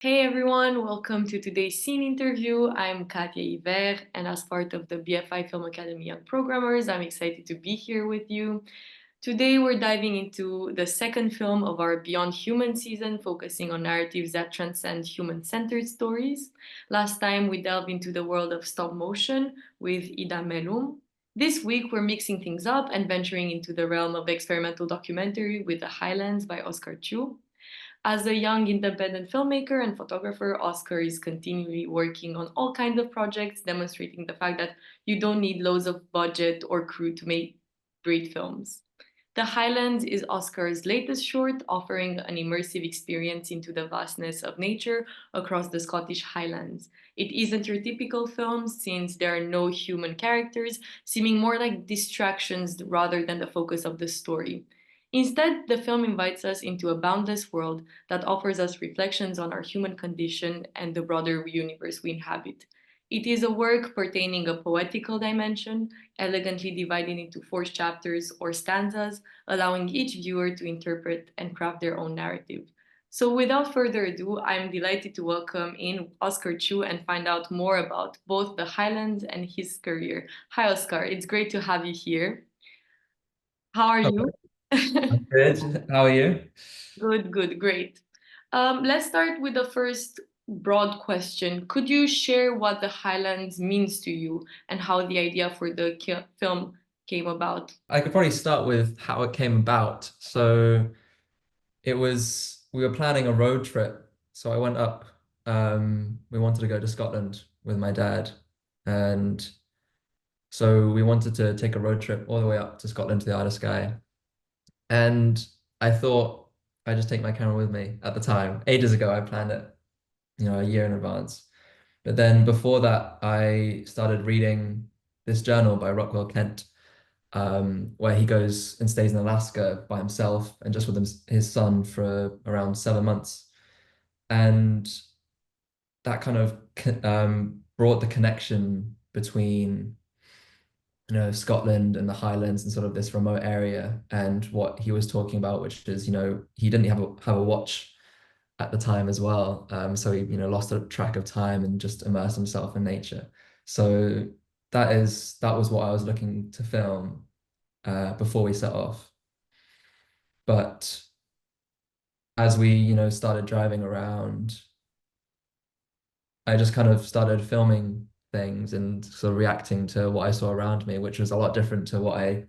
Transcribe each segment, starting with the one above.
Hey everyone, welcome to today's scene interview. I'm Katia Hiver, and as part of the BFI Film Academy Young Programmers, I'm excited to be here with you. Today, we're diving into the second film of our Beyond Human season, focusing on narratives that transcend human centered stories. Last time, we delved into the world of stop motion with Ida Melum. This week, we're mixing things up and venturing into the realm of experimental documentary with The Highlands by Oskar Chu. As a young independent filmmaker and photographer, Oskar is continually working on all kinds of projects, demonstrating the fact that you don't need loads of budget or crew to make great films. The Highlands is Oscar's latest short, offering an immersive experience into the vastness of nature across the Scottish Highlands. It isn't your typical film since there are no human characters, seeming more like distractions rather than the focus of the story. Instead, the film invites us into a boundless world that offers us reflections on our human condition and the broader universe we inhabit. It is a work pertaining a poetical dimension, elegantly divided into four chapters or stanzas, allowing each viewer to interpret and craft their own narrative. So, without further ado, I'm delighted to welcome in Oskar Chu and find out more about both the Highlands and his career. Hi, Oskar. It's great to have you here. How are Hello, you? I'm good. How are you? Good, good, great. Let's start with the first broad question. Could you share what the Highlands means to you and how the idea for the film came about? I could probably start with how it came about. We were planning a road trip. So I went up, we wanted to go to Scotland with my dad. And so we wanted to take a road trip all the way up to Scotland to the Isle of Skye. And I thought I'd just take my camera with me at the time. Ages ago, I planned it, a year in advance. But then before that, I started reading this journal by Rockwell Kent, where he goes and stays in Alaska by himself and just with his son for around 7 months. And that kind of brought the connection between, Scotland and the Highlands and sort of this remote area and what he was talking about, which is, he didn't have a watch at the time as well. So he, lost a track of time and just immersed himself in nature. So that was what I was looking to film before we set off. But as we, started driving around, I just kind of started filming things and sort of reacting to what I saw around me, which was a lot different to what I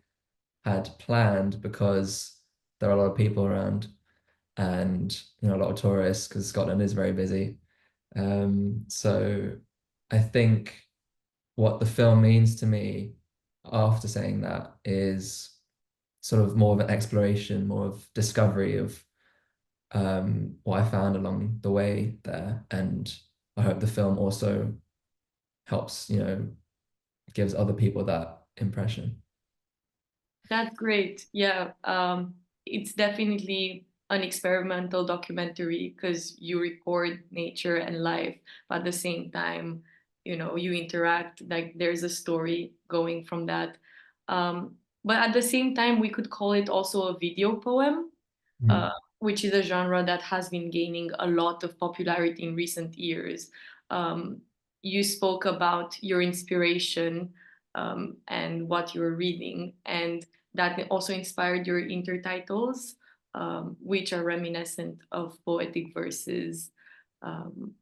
had planned because there are a lot of people around and, a lot of tourists because Scotland is very busy. So I think what the film means to me after saying that is sort of more of an exploration, more of discovery of what I found along the way there. And I hope the film also helps, gives other people that impression. That's great. Yeah, it's definitely an experimental documentary because you record nature and life, but at the same time, you interact, like there's a story going from that. But at the same time, we could call it also a video poem, uh, Mm. which is a genre that has been gaining a lot of popularity in recent years. Um, you spoke about your inspiration and what you're reading, and that also inspired your intertitles, which are reminiscent of poetic verses. Um,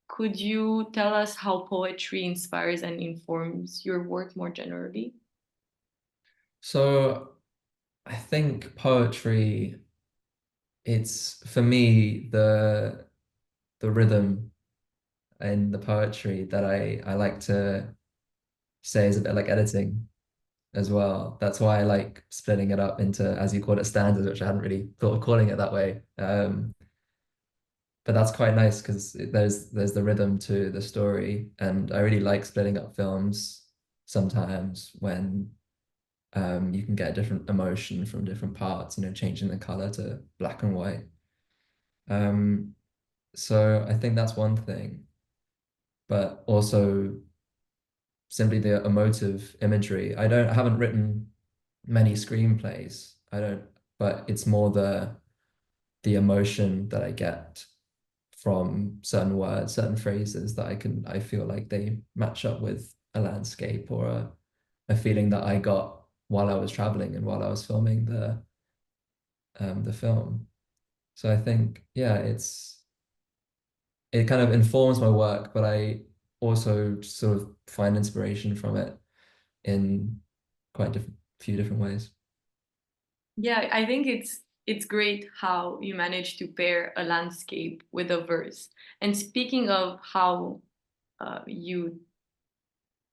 could you tell us how poetry inspires and informs your work more generally? So I think poetry, it's for me the rhythm in the poetry that I like to say is a bit like editing as well. That's why I like splitting it up into, as you call it, stanzas, which I hadn't really thought of calling it that way. But that's quite nice because there's the rhythm to the story, and I really like splitting up films sometimes when you can get a different emotion from different parts, changing the color to black and white. Um, so I think that's one thing, but also simply the emotive imagery. I haven't written many screenplays. I don't, but it's more the emotion that I get from certain words, certain phrases that I feel like they match up with a landscape or a feeling that I got while I was traveling and while I was filming the film. So I think, yeah, it kind of informs my work, but I also sort of find inspiration from it in quite few different ways. Yeah, I think it's great how you manage to pair a landscape with a verse. And speaking of how you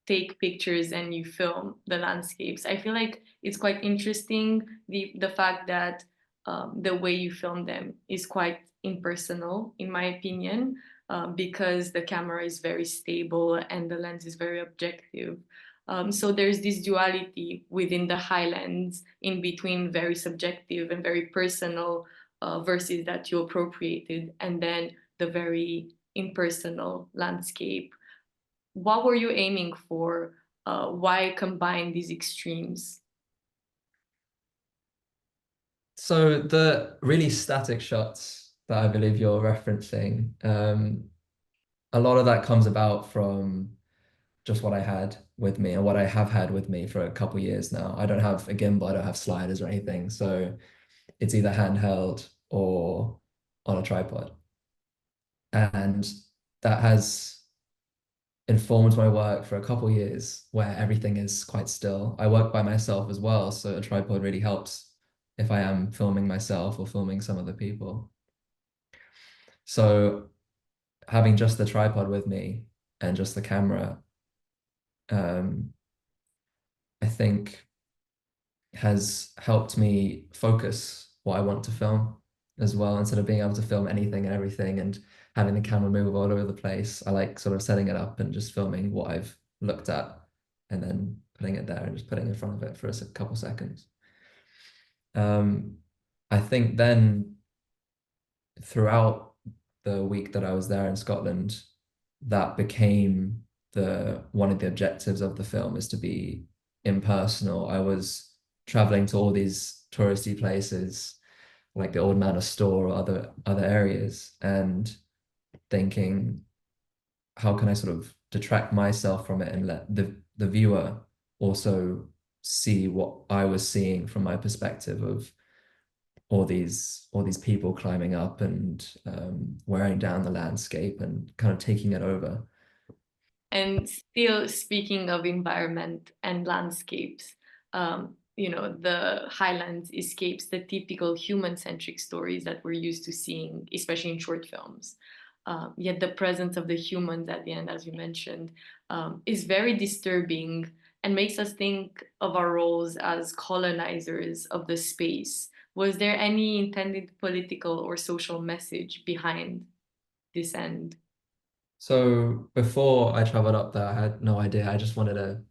take pictures and you film the landscapes. I feel like it's quite interesting the fact that the way you film them is quite impersonal, in my opinion, because the camera is very stable and the lens is very objective. So there's this duality within the Highlands in between very subjective and very personal verses that you appropriated, and then the very impersonal landscape. What were you aiming for? Why combine these extremes? So the really static shots that I believe you're referencing, a lot of that comes about from just what I had with me and what I have had with me for a couple years now. I don't have a gimbal, I don't have sliders or anything, so it's either handheld or on a tripod. And that has informed my work for a couple years where everything is quite still. I work by myself as well, so a tripod really helps if I am filming myself or filming some other people. So having just the tripod with me and just the camera, um, I think has helped me focus what I want to film as well, instead of being able to film anything and everything and having the camera move all over the place. I like sort of setting it up and just filming what I've looked at and then putting it there and just putting it in front of it for a couple seconds. Um, I think then throughout the week that I was there in Scotland, that became the one of the objectives of the film, is to be impersonal. I was traveling to all these touristy places like the Old Manor Store or other areas, and thinking, how can I sort of detract myself from it and let the viewer also see what I was seeing from my perspective of all these people climbing up and wearing down the landscape and kind of taking it over. And still speaking of environment and landscapes, the Highlands escapes the typical human-centric stories that we're used to seeing, especially in short films. Yet the presence of the humans at the end, as you mentioned, is very disturbing and makes us think of our roles as colonizers of the space. Was there any intended political or social message behind this end? So before I traveled up there, I had no idea. I just wanted to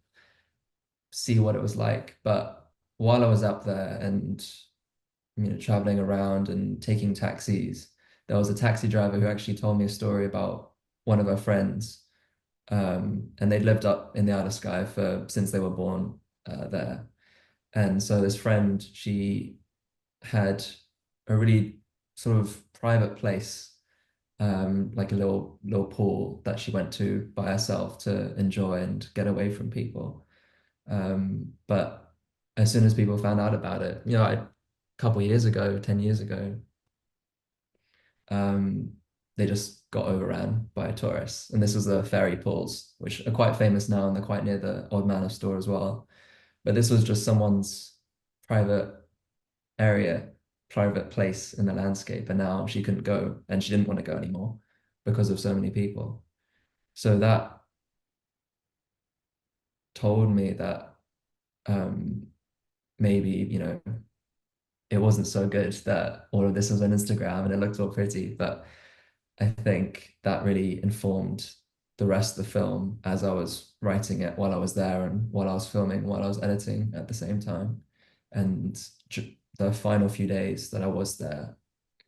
see what it was like. But while I was up there and traveling around and taking taxis, there was a taxi driver who actually told me a story about one of her friends. And they'd lived up in the Isle of Skye for since they were born there. And so this friend, she had a really sort of private place, like a little pool that she went to by herself to enjoy and get away from people. But as soon as people found out about it, a couple of years ago, 10 years ago, um, they just got overran by tourists. And this was the ferry pools, which are quite famous now and they're quite near the Old Manor store as well. But this was just someone's private area, private place in the landscape. And now she couldn't go and she didn't want to go anymore because of so many people. So that told me that um, maybe, it wasn't so good that all of this was on Instagram and it looked all pretty. But I think that really informed the rest of the film as I was writing it while I was there and while I was filming, while I was editing at the same time. And the final few days that I was there,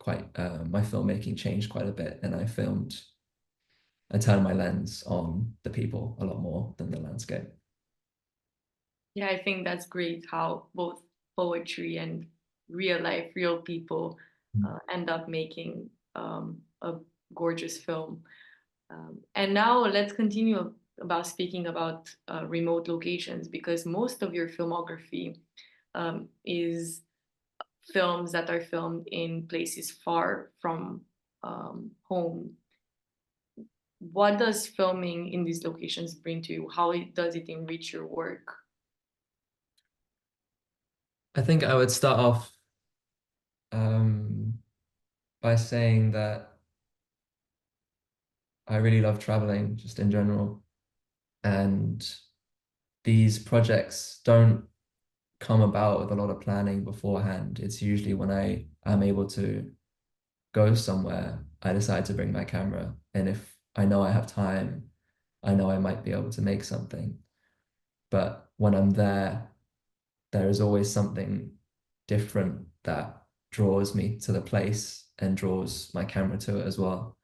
my filmmaking changed quite a bit, and I turned my lens on the people a lot more than the landscape. Yeah, I think that's great how both poetry and real life, real people end up making a gorgeous film. And now let's continue about speaking about remote locations, because most of your filmography is films that are filmed in places far from home. What does filming in these locations bring to you? How does it enrich your work? I think I would start off um, by saying that I really love traveling just in general. And these projects don't come about with a lot of planning beforehand. It's usually when I am able to go somewhere, I decide to bring my camera. And if I know I have time, I know I might be able to make something. But when I'm there, there is always something different that draws me to the place and draws my camera to it as well.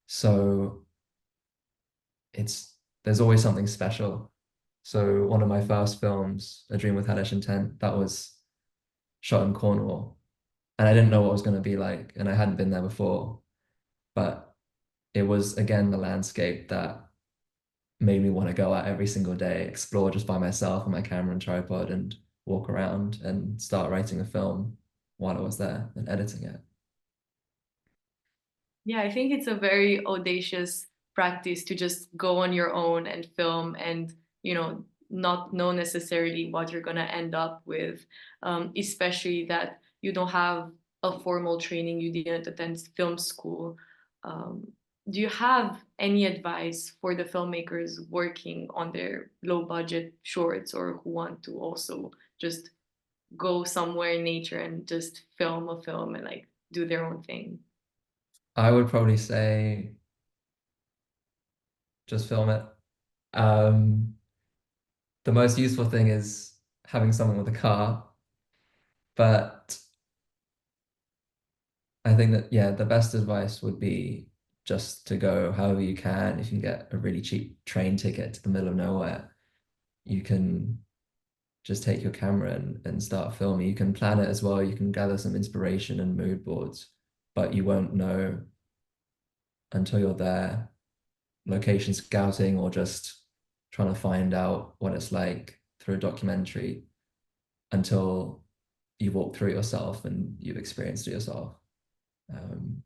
So it's there's always something special. So one of my first films, A Dream with Hellish Intent, that was shot in Cornwall. And I didn't know what it was going to be like, and I hadn't been there before. But it was again the landscape that made me want to go out every single day, explore just by myself on my camera and tripod and walk around and start writing a film while I was there and editing it. Yeah, I think it's a very audacious practice to just go on your own and film and, not know necessarily what you're going to end up with, especially that you don't have a formal training, you didn't attend film school. Um, do you have any advice for the filmmakers working on their low budget shorts, or who want to also just go somewhere in nature and just film a film and like do their own thing? I would probably say just film it. Um, the most useful thing is having someone with a car, but I think that, yeah, the best advice would be just to go however you can. If you can get a really cheap train ticket to the middle of nowhere, you can just take your camera and start filming. You can plan it as well. You can gather some inspiration and mood boards, but you won't know until you're there, location scouting or just trying to find out what it's like through a documentary until you walk through it yourself and you've experienced it yourself. Um,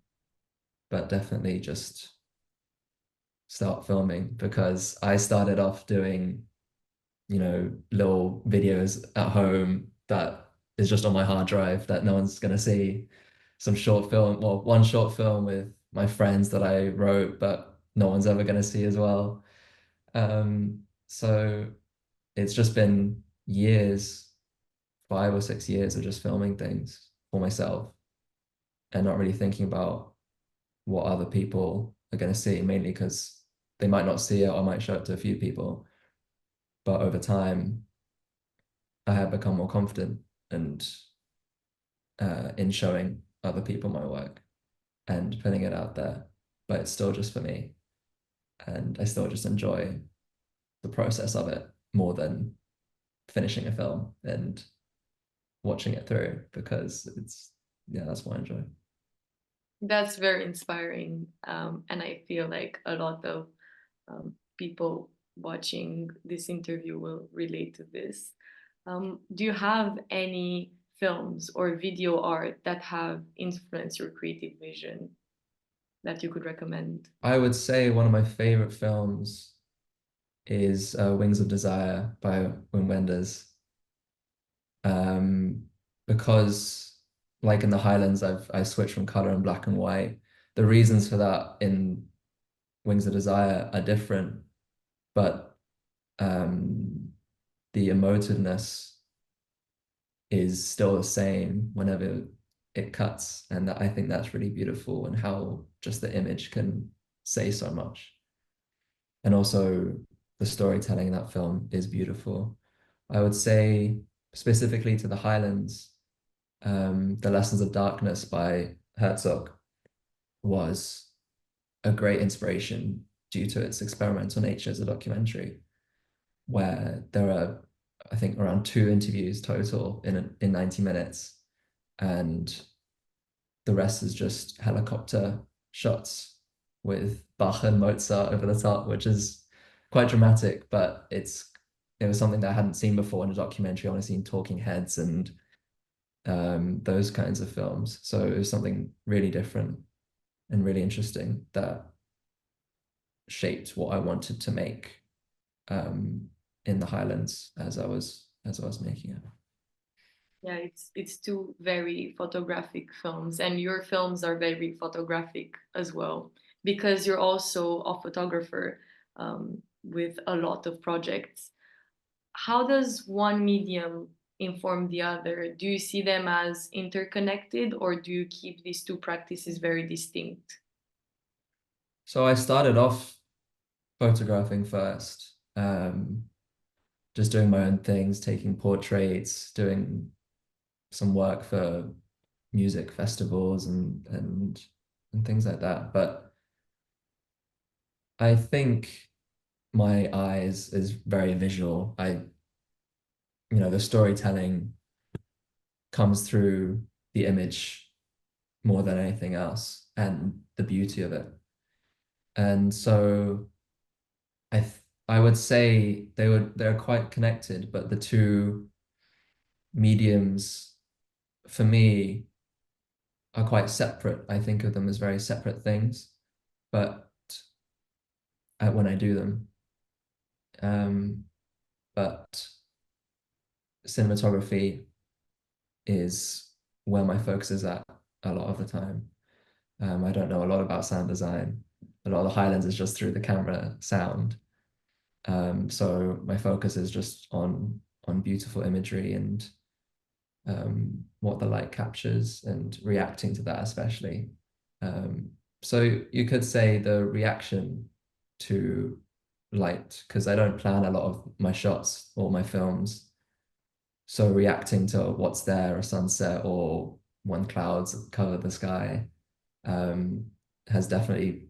but definitely just start filming because I started off doing, little videos at home that is just on my hard drive that no one's going to see. Some short film, well, one short film with my friends that I wrote, but no one's ever going to see as well. So it's just been years, 5 or 6 years of just filming things for myself and not really thinking about what other people are going to see, mainly because they might not see it or I might show it to a few people. But over time, I have become more confident and in showing other people my work and putting it out there. But it's still just for me, and I still just enjoy the process of it more than finishing a film and watching it through because yeah, that's what I enjoy. That's very inspiring. And I feel like a lot of people watching this interview will relate to this. Do you have any films or video art that have influenced your creative vision that you could recommend? I would say one of my favorite films is Wings of Desire by Wim Wenders. Um, because like in the Highlands, I switched from color and black and white. The reasons for that in Wings of Desire are different, but the emotiveness is still the same whenever it cuts, and I think that's really beautiful and how just the image can say so much. And also the storytelling in that film is beautiful. I would say specifically to the Highlands, The Lessons of Darkness by Herzog was a great inspiration due to its experimental nature as a documentary, where there are, I think, around 2 interviews total in 90 minutes, and the rest is just helicopter shots with Bach and Mozart over the top, which is quite dramatic, but it was something that I hadn't seen before in a documentary. I've only seen talking heads and those kinds of films. So it was something really different and really interesting that shaped what I wanted to make in the Highlands as I was making it. Yeah, it's two very photographic films, and your films are very photographic as well because you're also a photographer with a lot of projects. How does one medium inform the other? Do you see them as interconnected, or do you keep these two practices very distinct? So I started off photographing first, just doing my own things, taking portraits, doing some work for music festivals and things like that. But I think my eyes is very visual. The storytelling comes through the image more than anything else and the beauty of it. And so I would say they're quite connected, but the two mediums for me are quite separate. I think of them as very separate things, but when I do them, um, but cinematography is where my focus is at a lot of the time. I don't know a lot about sound design. A lot of the Highlands is just through the camera sound. So my focus is just on beautiful imagery and what the light captures and reacting to that especially. So you could say the reaction to light, because I don't plan a lot of my shots or my films. So reacting to what's there, a sunset or when clouds cover the sky, um, has definitely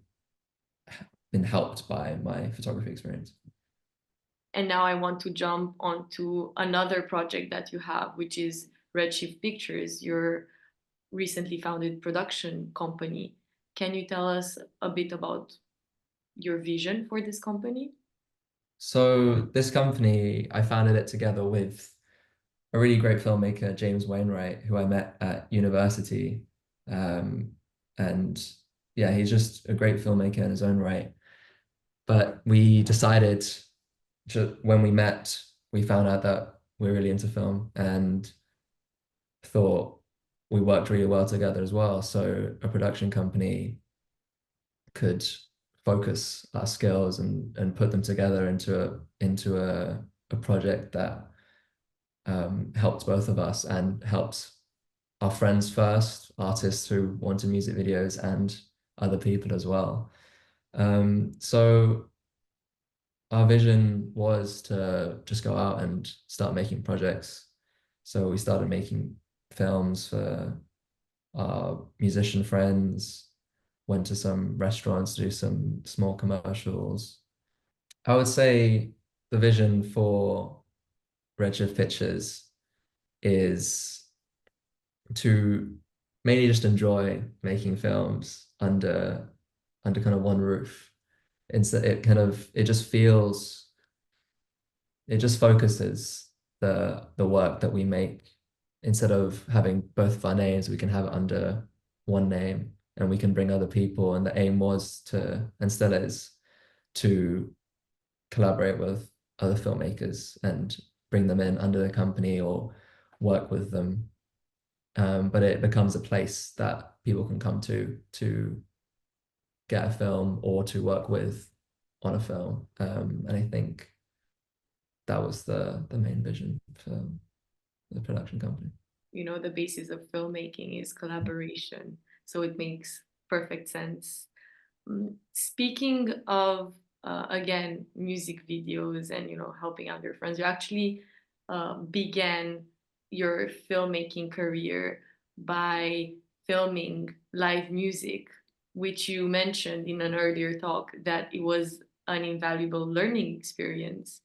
been helped by my photography experience. And now I want to jump onto another project that you have, which is Redshift Pictures, your recently founded production company. Can you tell us a bit about your vision for this company? So this company, I founded it together with a really great filmmaker, James Wainwright, who I met at university. Um, and yeah, he's just a great filmmaker in his own right. But we decided when we met, we found out that we're really into film and thought we worked really well together as well. So a production company could focus our skills and put them together into a project that helps both of us and helps our friends first, artists who wanted music videos, and other people as well. So our vision was to just go out and start making projects. So we started making films for our musician friends, went to some restaurants to do some small commercials. I would say the vision for Redshift Pictures is to mainly just enjoy making films under kind of one roof. Instead, it just focuses the work that we make. Instead of having both of our names, we can have it under one name and we can bring other people. And the aim was to, and still is, to collaborate with other filmmakers and bring them in under the company or work with them. But it becomes a place that people can come to get a film or to work with on a film. And I think that was the main vision for the production company. You know, the basis of filmmaking is collaboration, so it makes perfect sense. Speaking of again music videos and helping out your friends, you actually began your filmmaking career by filming live music, which you mentioned in an earlier talk that it was an invaluable learning experience.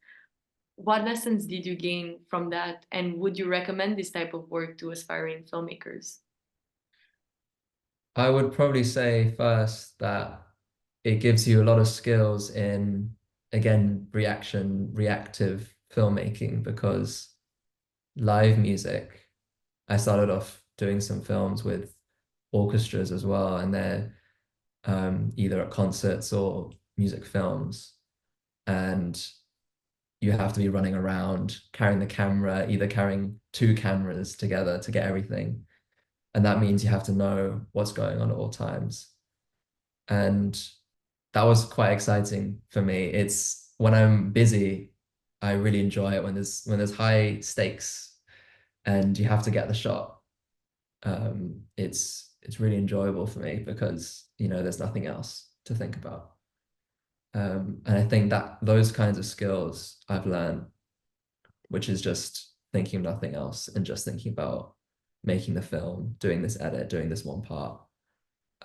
What lessons did you gain from that, and would you recommend this type of work to aspiring filmmakers? I would probably say first that it gives you a lot of skills in, again, reactive filmmaking, because live music, I started off doing some films with orchestras as well, and they're either at concerts or music films, and you have to be running around carrying the camera, either carrying two cameras together to get everything. And that means you have to know what's going on at all times. And that was quite exciting for me. It's when I'm busy, I really enjoy it when there's high stakes and you have to get the shot. It's really enjoyable for me because there's nothing else to think about. And I think that those kinds of skills I've learned, which is just thinking of nothing else and just thinking about making the film, doing this edit, doing this one part,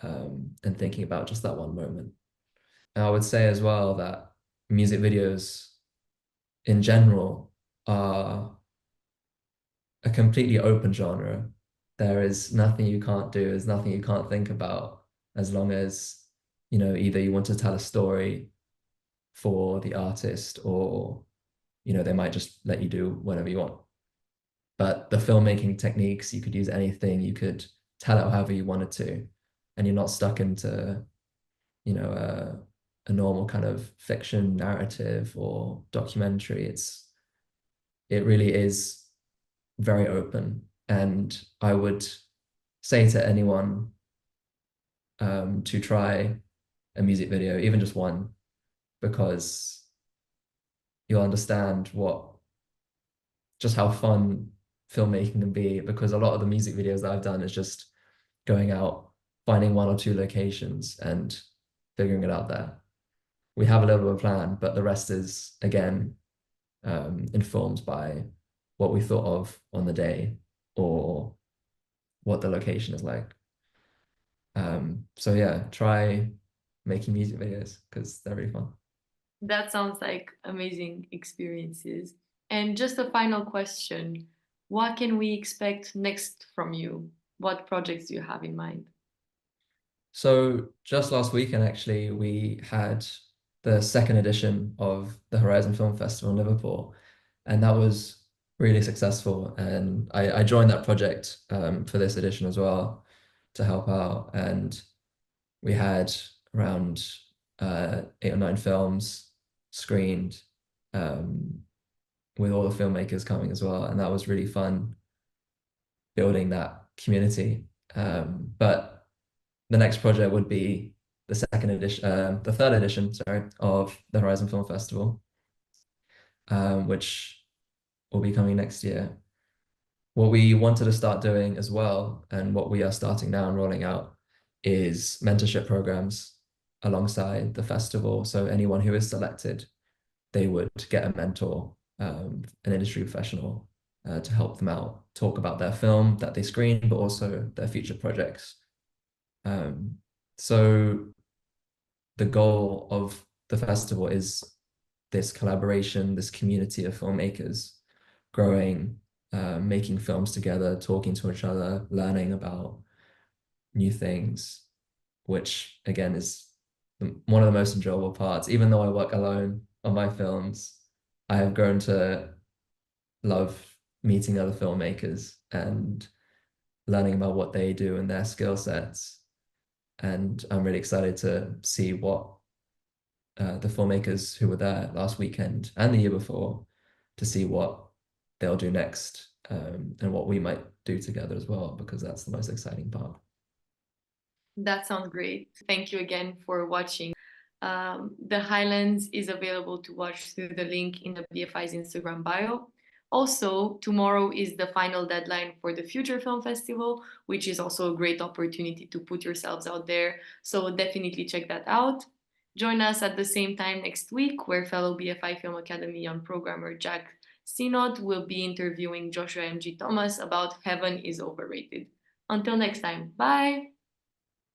and thinking about just that one moment. And I would say as well that music videos in general are a completely open genre. There is nothing you can't do, there's nothing you can't think about, as long as, either you want to tell a story for the artist, or, they might just let you do whatever you want. But the filmmaking techniques, you could use anything, you could tell it however you wanted to, and you're not stuck into, a normal kind of fiction narrative or documentary. It really is very open. And I would say to anyone to try a music video, even just one, because you'll understand just how fun filmmaking can be. Because a lot of the music videos that I've done is just going out, finding one or two locations and figuring it out there. We have a little bit of a plan, but the rest is, again, informed by what we thought of on the day or what the location is like. So yeah, try making music videos because they're really fun. That sounds like amazing experiences. And just a final question. What can we expect next from you? What projects do you have in mind? So just last weekend, actually, we had the second edition of the Horizon Film Festival in Liverpool, and that was really successful. And I joined that project for this edition as well to help out. And we had around 8 or 9 films screened, with all the filmmakers coming as well, and that was really fun building that community. But the next project would be the third edition, sorry, of the Horizon Film Festival, which will be coming next year. What we wanted to start doing as well, and what we are starting now and rolling out, is mentorship programs alongside the festival. So anyone who is selected, they would get a mentor, an industry professional, to help them out, talk about their film that they screen, but also their future projects. So the goal of the festival is this collaboration, this community of filmmakers growing, making films together, talking to each other, learning about new things, which again is one of the most enjoyable parts. Even though I work alone on my films, I have grown to love meeting other filmmakers and learning about what they do and their skill sets. And I'm really excited to see what the filmmakers who were there last weekend and the year before, to see what they'll do next, and what we might do together as well, because that's the most exciting part. That sounds great. Thank you again for watching. The Highlands is available to watch through the link in the BFI's Instagram bio. Also, tomorrow is the final deadline for the Future Film Festival, which is also a great opportunity to put yourselves out there. So definitely check that out. Join us at the same time next week, where fellow BFI Film Academy young programmer Jack Sinod will be interviewing Joshua M.G. Thomas about Heaven is Overrated. Until next time, bye!